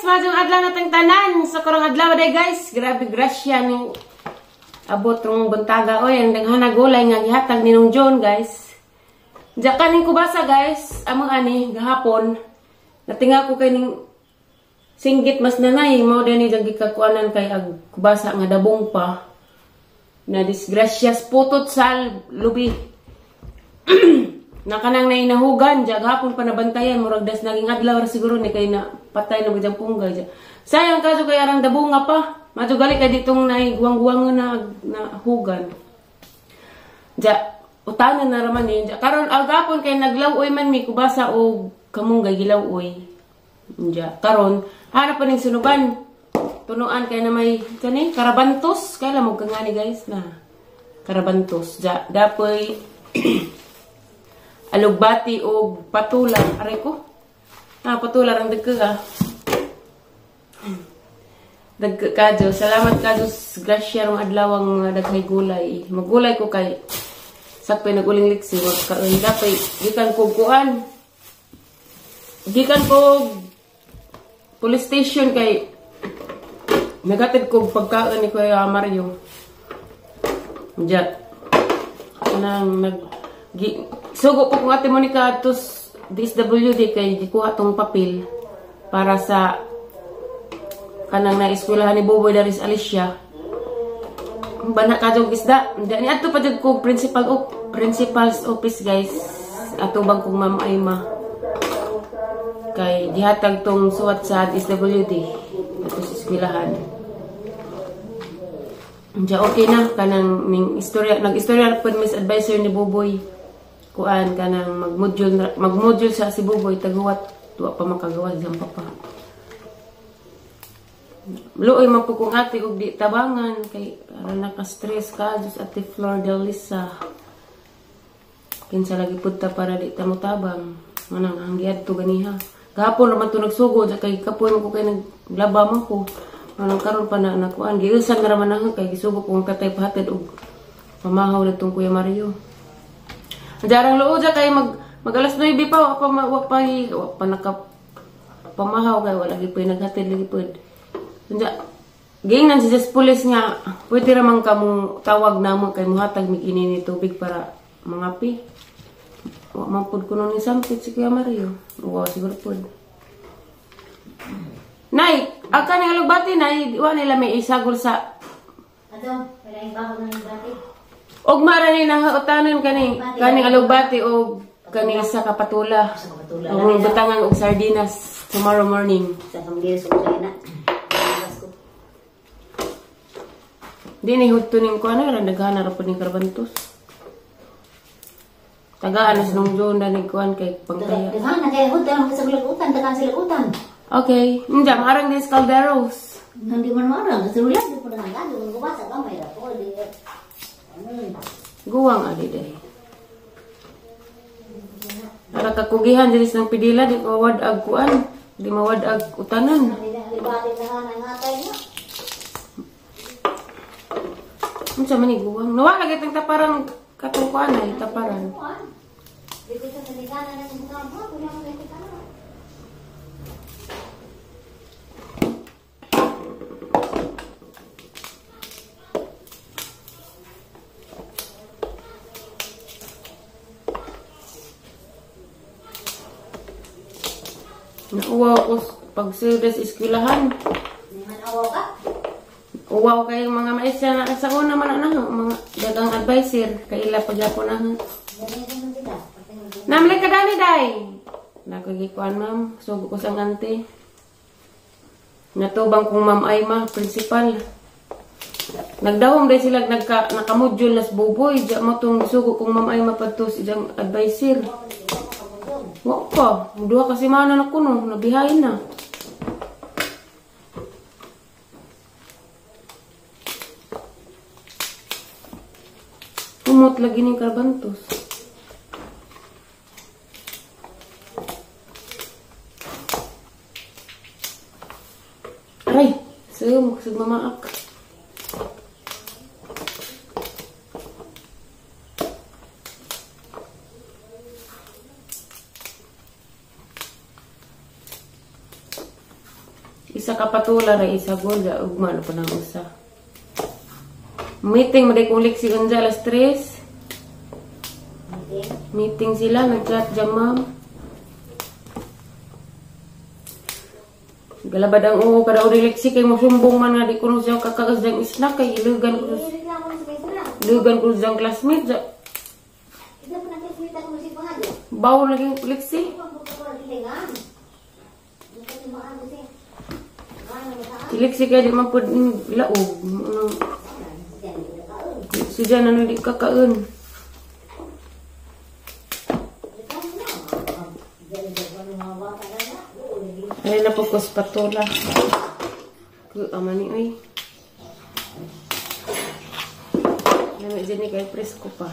Madong adlaw natang tanan sa karong adlaw day guys. Grabe grasya ni abot rong buntaga oy ang daghana gulay nga gihatag ni nung John guys. Diya kaning kubasa guys, among ani gahapon. Natinga ko kay ning singgit mas nanay mo dinhi jang gikakuanan kay ag kubasa nga dabong pa. Na disgracias putot sa lubi. Nakanang na inahugan, diya gahapon pa nabantayan, murag das naging adlaw ra siguro ni kay na patay na bagyang pungga diya. Sayang kaso kay arang dabunga pa. Madto gali kay ditong naiguang-guang na hugan. Diya utanan na raman ni diya. Karon agapon kay naglaw-oy man mi kubasa og kamunggay gilaw-oy. Diya karon hanap pa ning sunugan. Tunuan kay na may kani karabantos kay lamog kangani guys na karabantos. Diya dapoy alugbati o patula. Aray ko. Patula ang dagka. Dagka kadyo. Salamat kadyo. Gracia rong adlawang daghay gulay. Maggulay ko kay sakpay naguling liksi. Karoon dapay. Gikan ko kuan. Gikan ko police station kay nagatid ko pagkaan ni Kuya Mario. Diyan. Kanang sugo ko kung Ate Monica tos DSWD kay gikuha tong papel para sa kanang na-eskwelahan ni Boboy Daris Alicia. Bana kadtong isda. Ni adto pa jud ko principal's office guys. Atubang kong Ma'am Ayma. Kay gihatag tong suwat sa DSWD ato sa eskwelahan. Diya okay na kanang ning istorya nag-istorya pud Miss Advisor ni Boboy. Kuan kanang mag-module sa si Boboy taguwat tuwa pa makagawa sa papa. Luoy man po kung ate og di tabangan kay ara naka-stress ka just Ate Flor de Lisa. Kinsa lagi pud ta para di ta mo tabang. Manang hanggiad to ganiha. Gahapon naman to nagsugod kay kapoy ko kay naglaba man ko. Manang karon pa na nakuan giusan nga raman nang kay gisugod kong tatay pahatid og pamahaw nitong Kuya Mario. Jarang luod ja kay mag alas 9 pa wa pa naka pamahaw kay wala gyud naghatid lagi pud. Unya gingnan si police nga pwede ra man kamo tawag namo kay muhatag mig ini ni tubig para mangapi. Wa man pud kuno ni sampit si Kuya Mario. Wa siguro pud. Nay, aka ni alugbati nay wa nila may isagol sa Ato, wala ibabaw ng alugbati. Og mara ni nahautanon kani alugbati og kani sa kapatula. Og butangan og sardinas tomorrow morning. Sa pamilya sa Ukraina. Di ni hudto ning kuan ra daghana ra pud ning karbantos. Tagaan na nung John na ning kuan kay pangkaya. Daghana kay hudto sa gulagutan, daghana sa gulagutan. Okay, inja marang dis calderos. Hindi man marang, sa ulan di pud nagado kung gubasa ka may ra po di. Guwang adi day. Para kakugihan diri sang pidila di ko wad-ag kuan, di mawad-ag utanan. Libati daghana ngatay na. Unsa man ni guwang? Nawala gyud tang taparang katong kuan ay taparan. Dito sa kanigana na sa mga mo, kunya mo dito ka. Nauwaw ko pag-service eskwelahan. Naman awaw ka? Uwaw kay mga maestra na sa una man na mga dagang advisor kay ila pagyapon na. Namli ka dani day. Nakagikuan ma'am, sugo ko sang ante. Natubang kong Ma'am Ayma, principal. Nagdahom day sila nakamodule nas Boboy, diya mo tong sugo kong Ma'am Ayma padtos ijang advisor. Wa pa, duha ka semana na kuno, nabihayin na. Umot lagi ning karbantos. Aray, sumuk mamaak. Isa ka patula ra isa gulda ugma na pa nang usa. Meeting maday kong liksi unja alas 3. Meeting sila nag-chat jam ma'am. Galabad ang uho kada uri liksi kay mosumbong man nga di ko siya kakagas jang snack kay ilugan ko. Ilugan ko jang classmate ja. Bawo lagi liksi. Liksi kay di man pud laog. Sudah nanu di kakaun. Ay na po ko spatula. Ku amani ay. Nami jeni kay presko pa.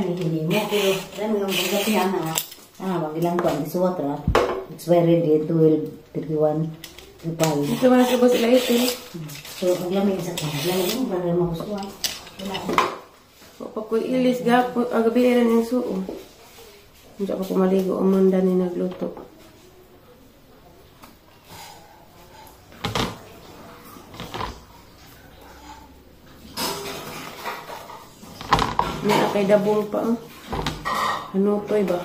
Hindi mo, pero alam mo yung pagkatihan na magilang kuwan, isuwat ra. Expiry date 12/31/5. Ito man sa boss ila ito. So, maglamig sa kanya. Maglamig mo, para makusuwan. Wala. Papa ko ilis gapo, agabi rin yung suo. Hindi ako kumaligo, umunda ni nagluto. May akay dabong pa. Ano to ba?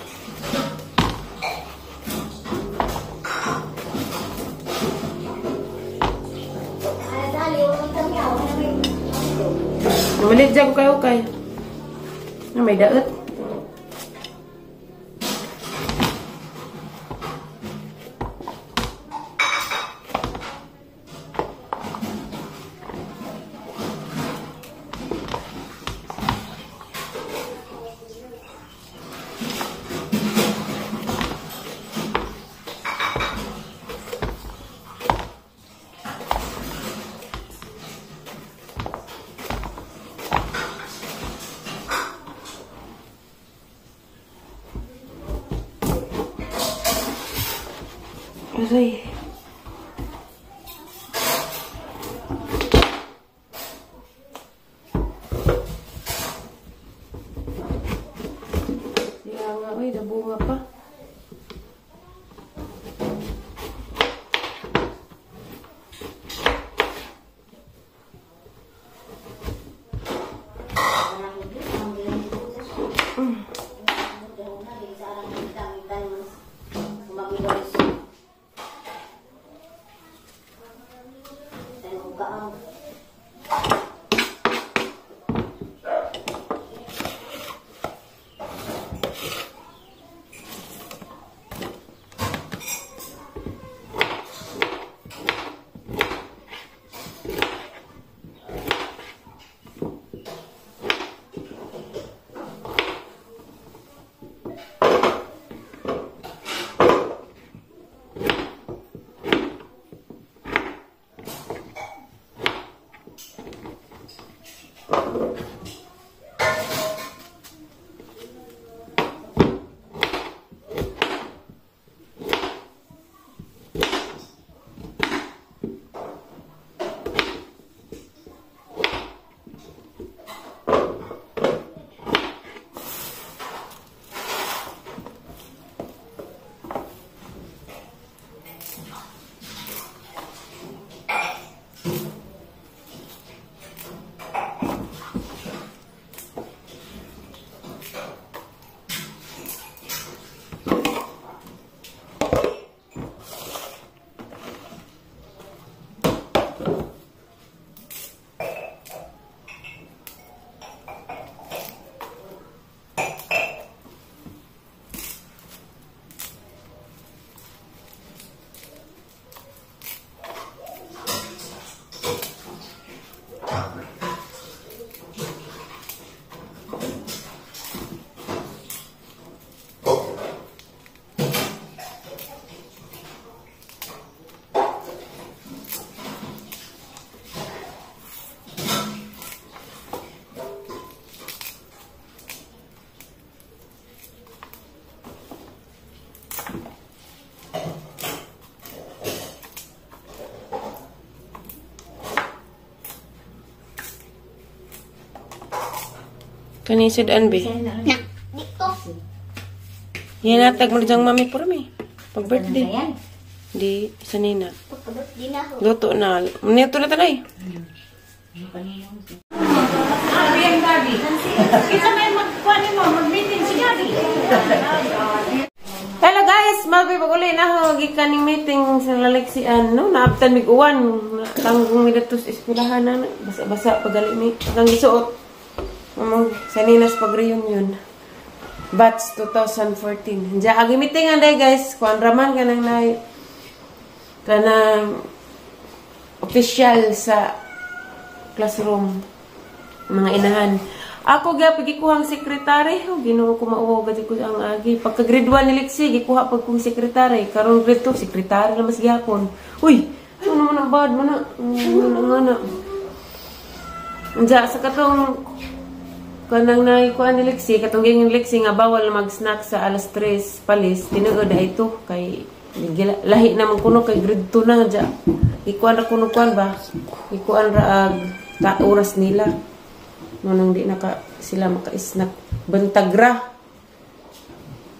Namalit dyan ko kayo kay. Na may daot. Aray. Kaya nga, uy, nabunga pa. Kanisid Anbi. Yan natag mo diyang mami por mi. Pag birthday. Di, isa nina. Luto na. Nito na talay. Hello guys, mabi pag uli na ako gikan ning meeting sa Lalexian, no? Naabtan mig uwan. Tanggong mi datos eskwelahan na. Basa-basa pagali mi. Nang gisuot. Sa ninas pag-reunion. Batch 2014. Diya, agi meeting anday guys. Kuan raman ka nang kanang official sa classroom. Mga inahan. Ako ga pagikuhang sekretary. Ginoo ko mauwaw gadi ko ang agi. Pagka grade 1 ni Lexi, gikuha pag kong sekretary. Karon grade 2, sekretary na mas gyapon. Uy, ano naman ang bad mo na? Ano. Diya, sa katong kanang naikuan ni Lexi, katong gingin Lexi nga bawal na mag-snack sa alas 3 palis, tinuod na ito kay lahi naman kuno kay grade 2 na dya. Ikuan ra kuno kuan ba? Ikuan ra oras nila. Nung di naka sila maka-snack bantag ra.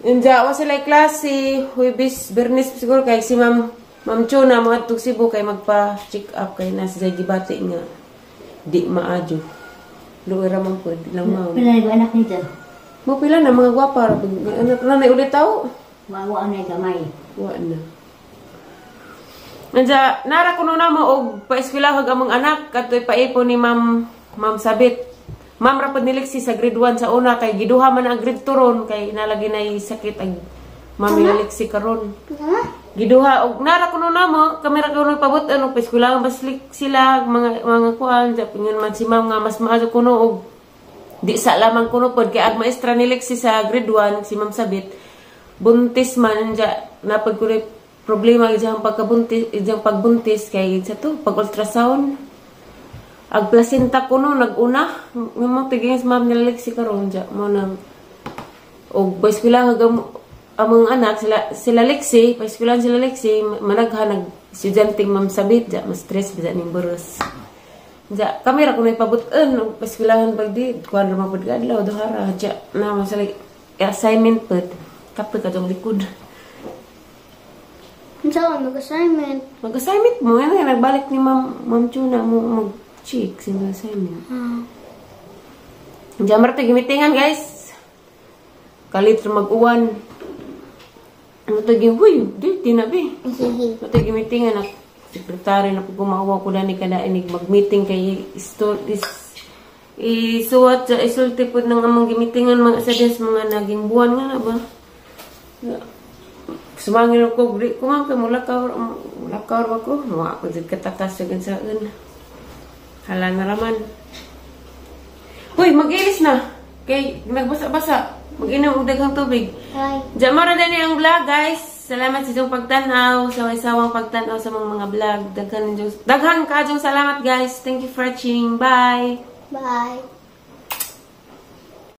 Dya wa sila klase, Huwebes, Bernes siguro kay si Ma'am Chuna mga tug Cebu kay magpa-check up kay nasa sa gibati nga di maadyo. Luwi raman po, lang mao. Pila na anak niya? Mo pila na mga gwapa. Anak na ulit tao. Wa na gamay. Wa na. Nandiya, nara ko na mo og pa-eskwela among anak. Katoy paipon ni Ma'am Sabit. Ma'am rapod ni Lexi sa grade 1 sa una. Kay giduha man ang grade 2 ron. Kay nalagi na sakit ang Ma'am ni Lexi karon. Giduha og nara kuno namo kamera ko nagpabot ano pa-eskwela baslik sila mga kuan sa pingon man si Ma'am nga mas maayo kuno og di sa lamang kuno pod kay ag maestra ni Lexi sa grade 1 si Ma'am Sabit buntis man ja napag ko problema ijang pagkabuntis ijang pagbuntis kay sa to pag ultrasound ag placenta kuno naguna mo tiging si Ma'am ni Lexi karon ja mo nang og pa-eskwela nga among anak sila Lexi, pa-eskwelahan sila Lexi, managhanag estudyanteng Ma'am Sabit, ja, mas stress bisa ning boros. Ja, kamera ko na ipabutan, pa-eskwelahan pag di, kuhan naman pag adlaw, dohara, ja, na masala assignment pad, kapag ka itong likod. Saan mag-assignment? Mag-assignment mo, yan nga, nagbalik ni Ma'am Chuna mo mag-check sa assignment. Ja, marita, gimitingan guys. Kalit mag-uwan. Ano ito huy, di na be. Ito gimitingan na sekretary na pumawa ko na ni kadainig mag-meeting kay isuwat sa isulti po ng amang gimitingan mga sadas mga naging buwan nga na ba. Sumangin ako, kumang ka mulakaw ba ko? Mga ako dyan katakas sa gansaan. Hala na raman. Huy, mag-ilis na. Kay nagbasa-basa. Mag-inom og daghang tubig. Diyan mara din ang vlog, guys. Salamat sa inyong pagtanaw, sa isawang pagtanaw sa mga vlog. Daghang kajong salamat, guys. Thank you for watching. Bye. Bye.